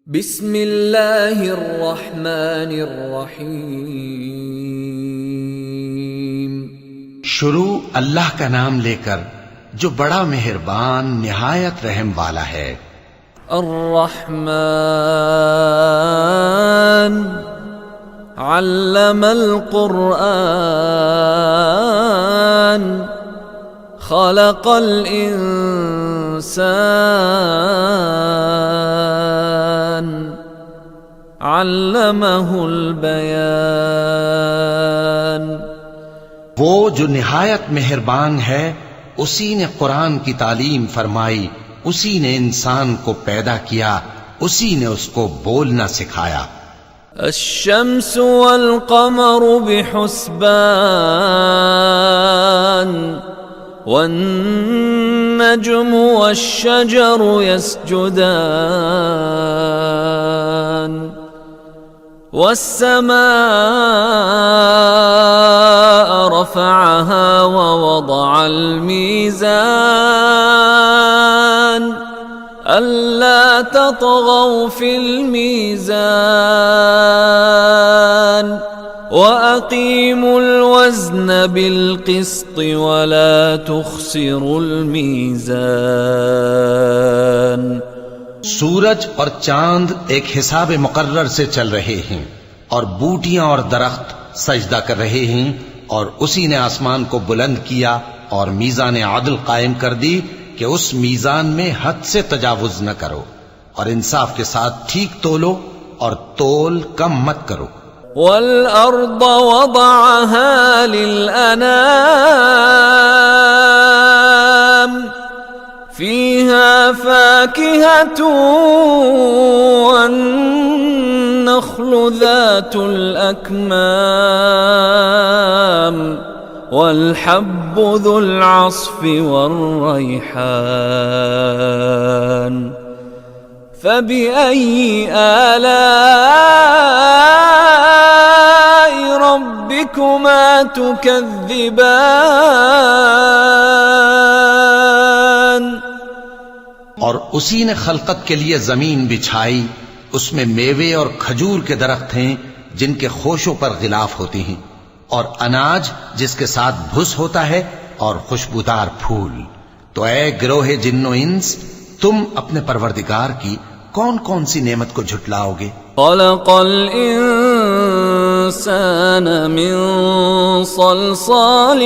بسم اللہ الرحمن الرحیم۔ شروع اللہ کا نام لے کر جو بڑا مہربان نہایت رحم والا ہے۔ الرحمن علم القرآن خلق الانسان علمہ البیان۔ وہ جو نہایت مہربان ہے اسی نے قرآن کی تعلیم فرمائی، اسی نے انسان کو پیدا کیا، اسی نے اس کو بولنا سکھایا۔ الشمس والقمر بحسبان والنجم والشجر يسجدان والسماء رفعها ووضع الميزان ألا تطغوا في الميزان وأقيموا الوزن بالقسط ولا تخسروا الميزان۔ سورج اور چاند ایک حساب مقرر سے چل رہے ہیں، اور بوٹیاں اور درخت سجدہ کر رہے ہیں، اور اسی نے آسمان کو بلند کیا اور میزان عدل قائم کر دی کہ اس میزان میں حد سے تجاوز نہ کرو، اور انصاف کے ساتھ ٹھیک تولو اور تول کم مت کرو۔ والأرض وضعها للأنام فيها فاكهة والنخل ذات الأكمام والحب ذو العصف والريحان فبأي آلاء ربكما تكذبان۔ اور اسی نے خلقت کے لیے زمین بچھائی، اس میں میوے اور کھجور کے درخت ہیں جن کے خوشوں پر غلاف ہوتی ہیں، اور اناج جس کے ساتھ بھس ہوتا ہے، اور خوشبودار پھول۔ تو اے گروہ جن و انس، تم اپنے پروردگار کی کون کون سی نعمت کو جھٹلاؤ گے؟ خلق الانسان من صلصال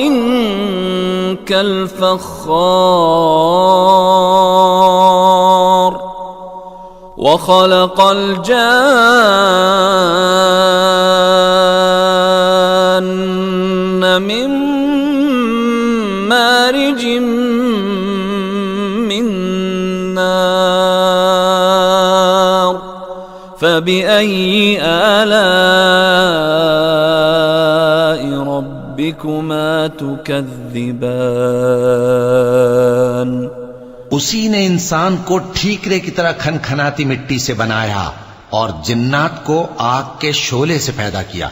كالفخار وخلق الجان من مارج من نار فبأي آلاء ربكما تكذبان۔ اسی نے انسان کو ٹھیکرے کی طرح کھنکھناتی مٹی سے بنایا اور جنات کو آگ کے شعلے سے پیدا کیا،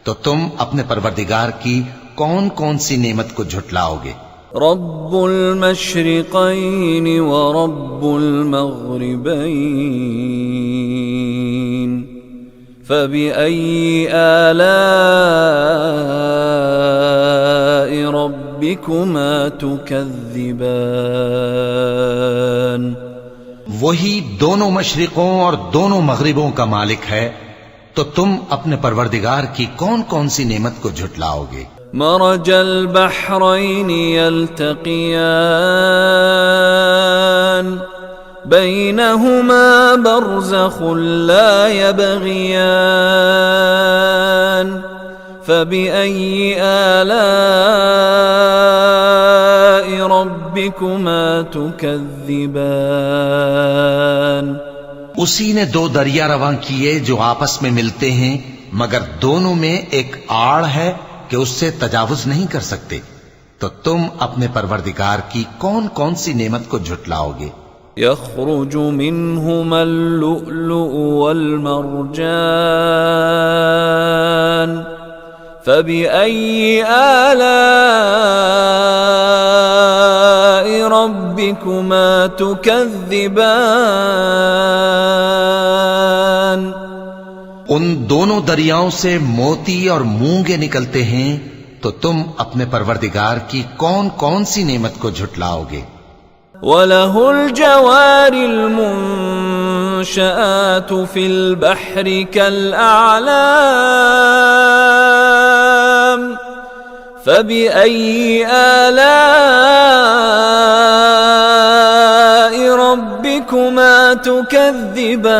تو تم اپنے پروردگار کی کون کون سی نعمت کو جھٹلاؤ گے؟ رب المشرقین ورب المغربین فبأي آلاء ربكما تكذبان۔ وہی دونوں مشرقوں اور دونوں مغربوں کا مالک ہے، تو تم اپنے پروردگار کی کون کون سی نعمت کو جھٹلاؤ گے؟ مرج البحرین یلتقیان بینہما برزخ لا یبغیان فبأي آلاء ربكما تكذبان۔ اسی نے دو دریا رواں کیے جو آپس میں ملتے ہیں، مگر دونوں میں ایک آڑ ہے کہ اس سے تجاوز نہیں کر سکتے، تو تم اپنے پروردگار کی کون کون سی نعمت کو جھٹلاؤ گے؟ يخرج منهما اللؤلؤ والمرجان فبأي آلاء ربكما تكذبان ان دونوں دریاؤں سے موتی اور مونگے نکلتے ہیں، تو تم اپنے پروردگار کی کون کون سی نعمت کو جھٹلاؤ گے؟ وَلَهُ الْجَوَارِ الْمُنشَآتُ فِي الْبَحْرِ كَالْأَعْلَامِ فَبِأَيِّ آلَاءِ رَبِّكُمَا تُكَذِّبَانِ؟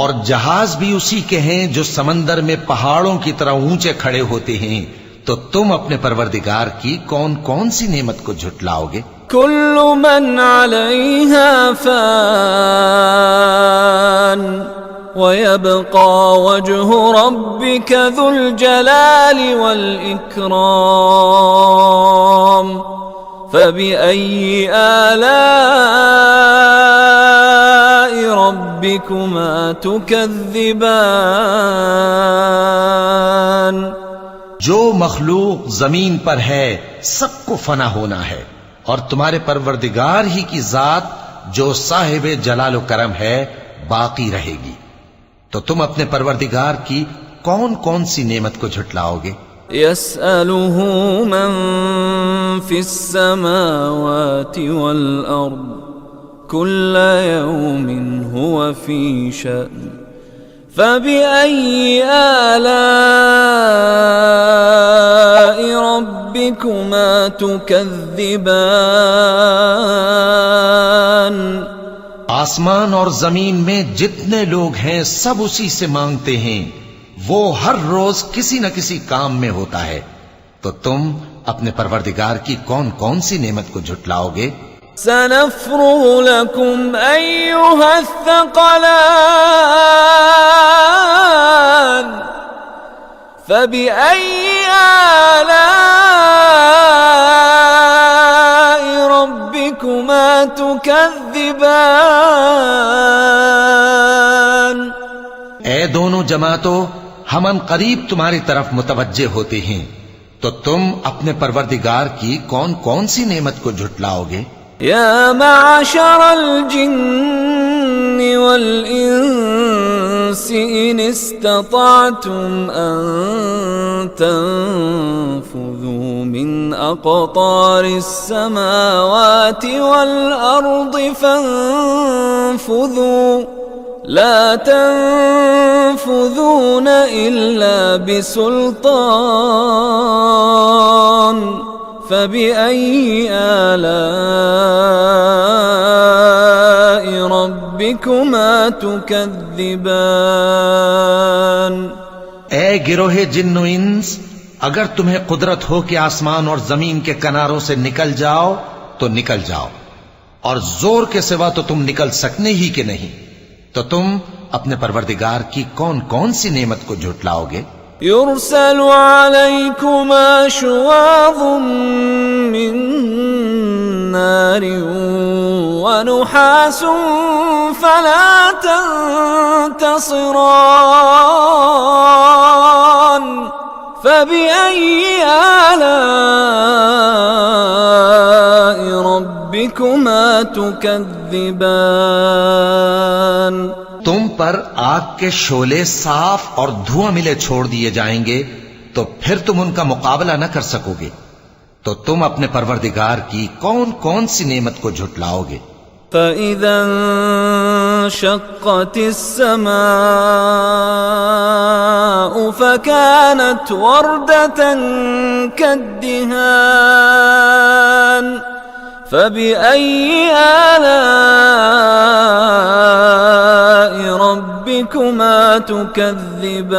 اور جہاز بھی اسی کے ہیں جو سمندر میں پہاڑوں کی طرح اونچے کھڑے ہوتے ہیں، تو تم اپنے پروردگار کی کون کون سی نعمت کو جھٹلاؤ گے؟ كل من عليها فان ويبقى وجه ربك ذو الجلال والإكرام فبأي آلاء ربكما تكذبان؟ جو مخلوق زمین پر ہے سب کو فنا ہونا ہے، اور تمہارے پروردگار ہی کی ذات جو صاحب جلال و کرم ہے باقی رہے گی، تو تم اپنے پروردگار کی کون کون سی نعمت کو جھٹلاؤ گے؟ يسأله من في السماوات والأرض كل يوم هو في شأن فبأي آلاء ربكما تكذبان؟ آسمان اور زمین میں جتنے لوگ ہیں سب اسی سے مانگتے ہیں، وہ ہر روز کسی نہ کسی کام میں ہوتا ہے، تو تم اپنے پروردگار کی کون کون سی نعمت کو جھٹلاؤ گے؟ سنفرغ لكم أيها الثقلان فبأي آلاء ربكما تكذبان؟ اے دونوں جماعتوں، ہم ان قریب تمہاری طرف متوجہ ہوتے ہیں، تو تم اپنے پروردگار کی کون کون سی نعمت کو جھٹلاؤ گے؟ يا معشر الجن والإنس إن استطعتم أن تنفذوا من أقطار السماوات والأرض فانفذوا لا تنفذون إلا بسلطان فبأي آلاء ربكما تكذبان؟ اے گروہ جن و انس، اگر تمہیں قدرت ہو کہ آسمان اور زمین کے کناروں سے نکل جاؤ تو نکل جاؤ، اور زور کے سوا تو تم نکل سکنے ہی کہ نہیں، تو تم اپنے پروردگار کی کون کون سی نعمت کو جھٹلاؤ گے؟ يرسل عليكما شواظ من نار ونحاس فلا تنتصران فبأي آلاء ربكما تكذبان؟ تم پر آگ کے شعلے صاف اور دھواں ملے چھوڑ دیے جائیں گے، تو پھر تم ان کا مقابلہ نہ کر سکو گے، تو تم اپنے پروردگار کی کون کون سی نعمت کو جھٹلاؤ گے؟ فَإِذَا انشَقَّتِ السَّمَاءُ فَكَانَتْ وَرْدَةً كَالدِّهَانِ فَبِأَيِّ آلَاءِ رَبِّكُمَا تُكَذِّبَانِ؟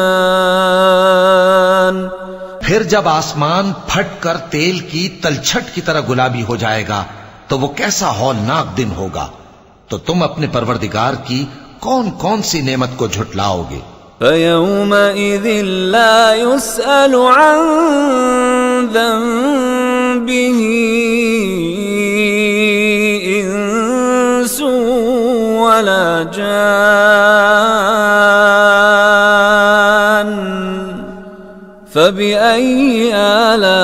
پھر جب آسمان پھٹ کر تیل کی تلچھٹ کی طرح گلابی ہو جائے گا تو وہ کیسا ہولناک دن ہوگا، تو تم اپنے پروردگار کی کون کون سی نعمت کو جھٹلاؤ گے؟ فَيَوْمَئِذٍ لَا يُسْأَلُ عَنْ ذَنبِهِ إِنسٌ وَلَا جَانٌّ فَبِأَيِّ آلَاءِ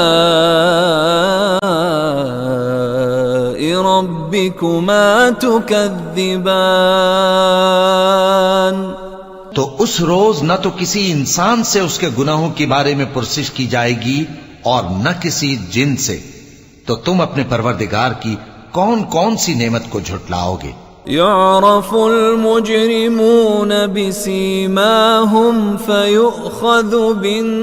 رَبِّكُمَا ربكما تكذبان. تو اس روز نہ تو کسی انسان سے اس کے گناہوں کے بارے میں پرسش کی جائے گی اور نہ کسی جن سے. تو تم اپنے پروردگار کی کون کون سی نعمت کو جھٹلاؤ گے؟ يعرف المجرمون بسيماهم فيؤخذ بالنواصي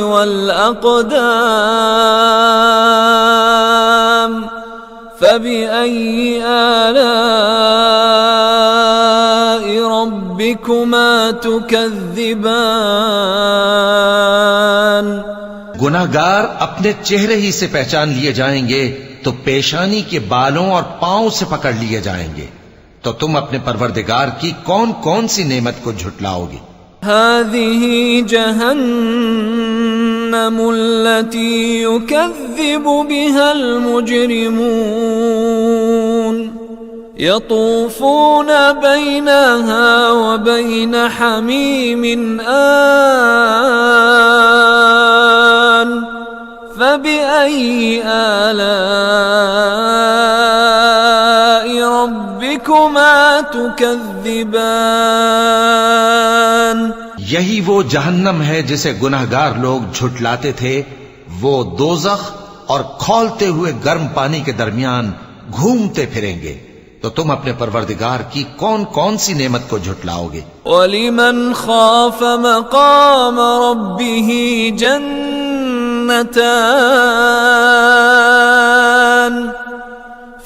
والأقدام فبأي آلاء ربكما تكذبان. گناہگار اپنے چہرے ہی سے پہچان لیے جائیں گے تو پیشانی کے بالوں اور پاؤں سے پکڑ لیے جائیں گے. تو تم اپنے پروردگار کی کون کون سی نعمت کو جھٹلاؤ گے؟ هذه جهنم التي يكذب بها المجرمون يطوفون بينها وبين حميم آن فبأي آلاء ربكما تكذبان. یہی وہ جہنم ہے جسے گناہگار لوگ جھٹلاتے تھے. وہ دوزخ اور کھولتے ہوئے گرم پانی کے درمیان گھومتے پھریں گے. تو تم اپنے پروردگار کی کون کون سی نعمت کو جھٹلاؤ گے؟ وَلِمَنْ خَافَ مَقَامَ رَبِّهِ جَنَّتَانِ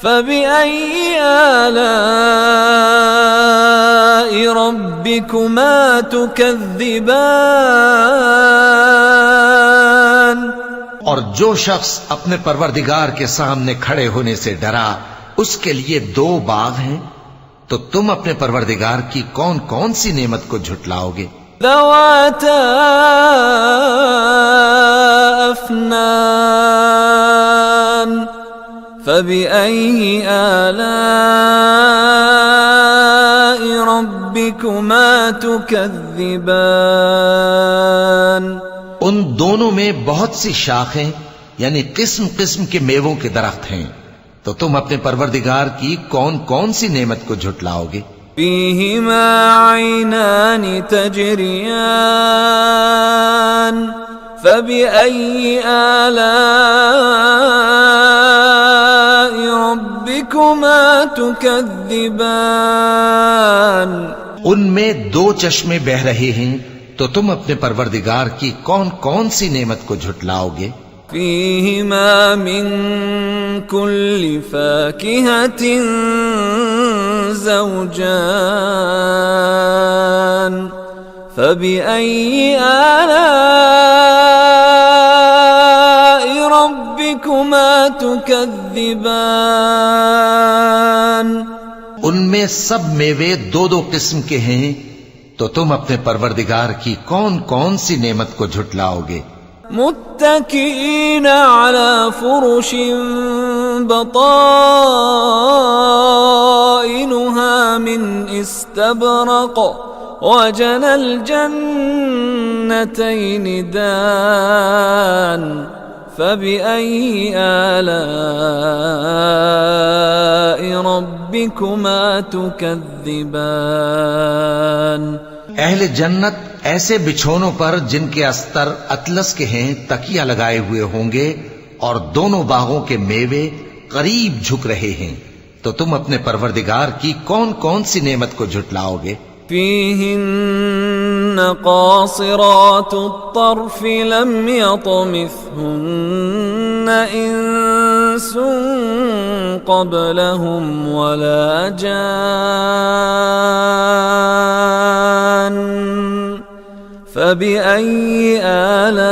فَبِأَيِّ آلَاءِ رَبِّكُمَا تُكَذِّبَانِ. اور جو شخص اپنے پروردگار کے سامنے کھڑے ہونے سے ڈرا اس کے لیے دو باغ ہیں. تو تم اپنے پروردگار کی کون کون سی نعمت کو جھٹلاؤ گے؟ ذواتا افنان فبأي آلاء ربكما تكذبان. ان دونوں میں بہت سی شاخیں یعنی قسم قسم کے میووں کے درخت ہیں. تو تم اپنے پروردگار کی کون کون سی نعمت کو جھٹلاؤ گے؟ فيهما عينان تجريان فبأي آلاء ربكما تكذبان. ان میں دو چشمے بہ رہے ہیں. تو تم اپنے پروردگار کی کون کون سی نعمت کو جھٹلاؤ گے؟ فيهما من كل فاكهة زوجان فبأي آلاء ربكما تكذبان. ان میں سب میوے دو دو قسم کے ہیں. تو تم اپنے پروردگار کی کون کون سی نعمت کو جھٹلاؤ گے؟ متكئين على فرش بطائنها من استبرق وجنى الجنتين دان فبأي آلاء ربكما تكذبان. اہل جنت ایسے بچھونوں پر جن کے استر اطلس کے ہیں تکیہ لگائے ہوئے ہوں گے اور دونوں باغوں کے میوے قریب جھک رہے ہیں. تو تم اپنے پروردگار کی کون کون سی نعمت کو جھٹلاؤ گے؟ فيهن قاصرات الطرف لم يطمثهن إنس قبلهم ولا جان فبأي آلاء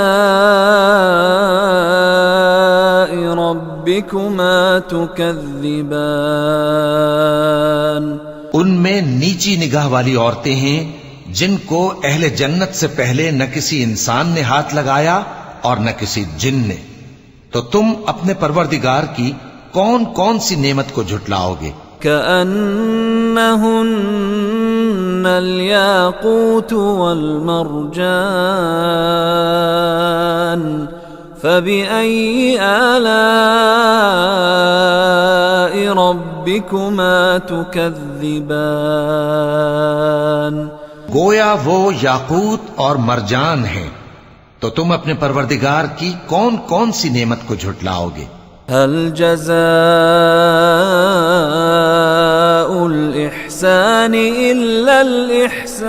ربكما تكذبان. ان میں نیچی نگاہ والی عورتیں ہیں جن کو اہل جنت سے پہلے نہ کسی انسان نے ہاتھ لگایا اور نہ کسی جن نے. تو تم اپنے پروردگار کی کون کون سی نعمت کو جھٹلاؤ گے؟ كأنهن الياقوت والمرجان فبأي آلاء ربكما تكذبان گویا وہ یاقوت اور مرجان ہیں، تو تم اپنے پروردگار کی کون کون سی نعمت کو جھٹلاؤ گے؟ هل جزاء الإحسان إلا الإحسان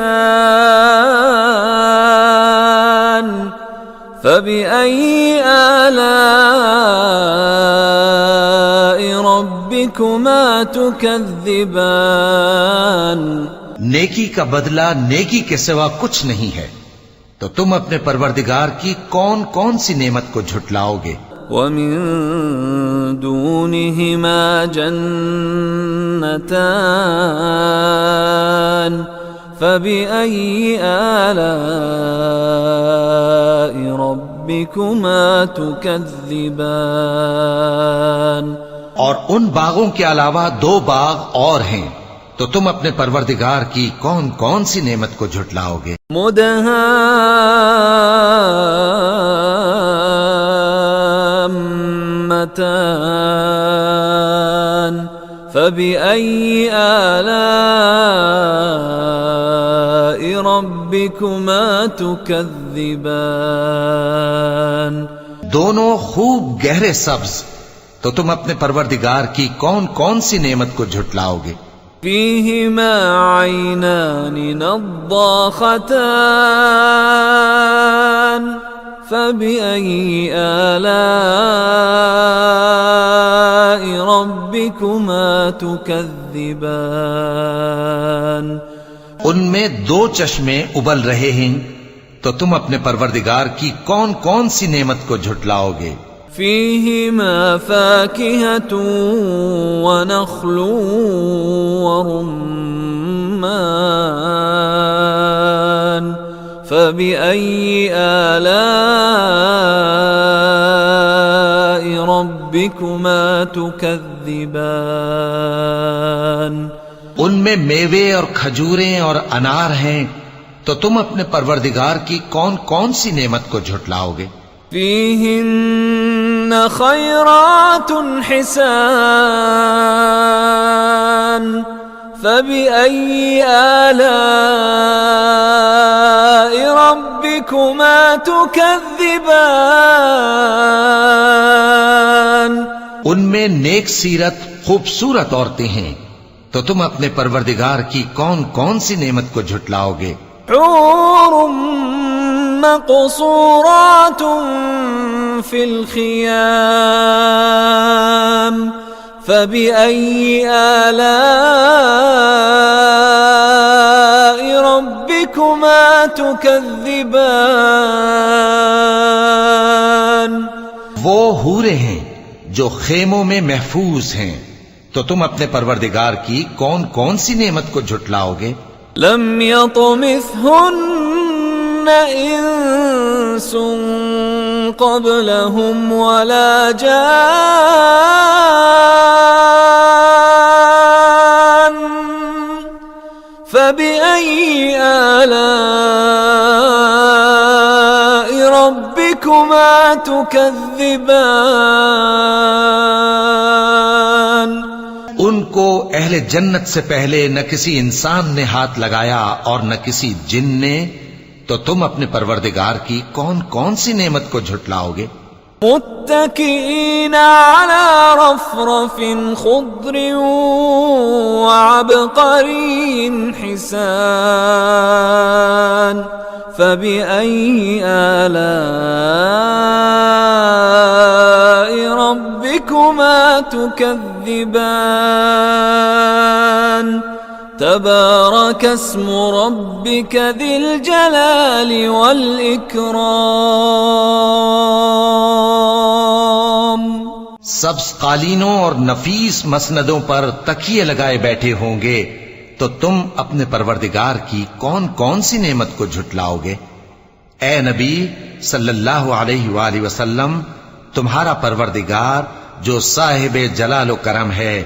فبأي آلاء ربكما تكذبان نیکی کا بدلہ نیکی کے سوا کچھ نہیں ہے، تو تم اپنے پروردگار کی کون کون سی نعمت کو جھٹلاؤ گے؟ ومن دونهما جنتان فبأي آلاء ربكما تكذبان اور ان باغوں کے علاوہ دو باغ اور ہیں، تو تم اپنے پروردگار کی کون کون سی نعمت کو جھٹلاؤ گے؟ مدهامتان فبأي آلاء ربكما تكذبان دونوں خوب گہرے سبز، تو تم اپنے پروردگار کی کون کون سی نعمت کو جھٹلاؤ گے؟ فيهما عينان نضاختان فبأي آلاء ربكما تكذبان ان میں دو چشمے ابل رہے ہیں، تو تم اپنے پروردگار کی کون کون سی نعمت کو جھٹلاؤ گے؟ فيهما فاكهة ونخل ورمان فبأي آلاء ربكما تكذبان ان میں میوے اور کھجوریں اور انار ہیں، تو تم اپنے پروردگار کی کون کون سی نعمت کو جھٹلاؤ گے؟ فيهن خيرات حسان فبأي آلاء ربكما تكذبان ان میں نیک سیرت خوبصورت عورتیں ہیں، تو تم اپنے پروردگار کی کون کون سی نعمت کو جھٹلاؤ گے؟ حور مقصورات في الخيام فبأي آلاء ربكما تكذبان وہ حوریں ہیں جو خیموں میں محفوظ ہیں، تو تم اپنے پروردگار کی کون کون سی نعمت کو جھٹلاؤ گے؟ لم يطمثهن انس قبلهم ولا جان فبأي آلاء ربكما تكذبان ان کو اہل جنت سے پہلے نہ کسی انسان نے ہاتھ لگایا اور نہ کسی جن نے، تو تم اپنے پروردگار کی کون کون سی نعمت کو جھٹلاؤ گے؟ متكئين على رفرف خضر وعبقري حسان فبأي آلاء ربكما تكذبان تبارك اسم ربك ذي الجلال والإكرام سبز قالینوں اور نفیس مسندوں پر تکیے لگائے بیٹھے ہوں گے، تو تم اپنے پروردگار کی کون کون سی نعمت کو جھٹلاؤ گے؟ اے نبی صلی اللہ علیہ وآلہ وسلم، تمہارا پروردگار جو صاحب جلال و کرم ہے،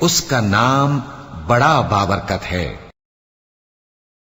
اس کا نام بڑا بابرکت ہے۔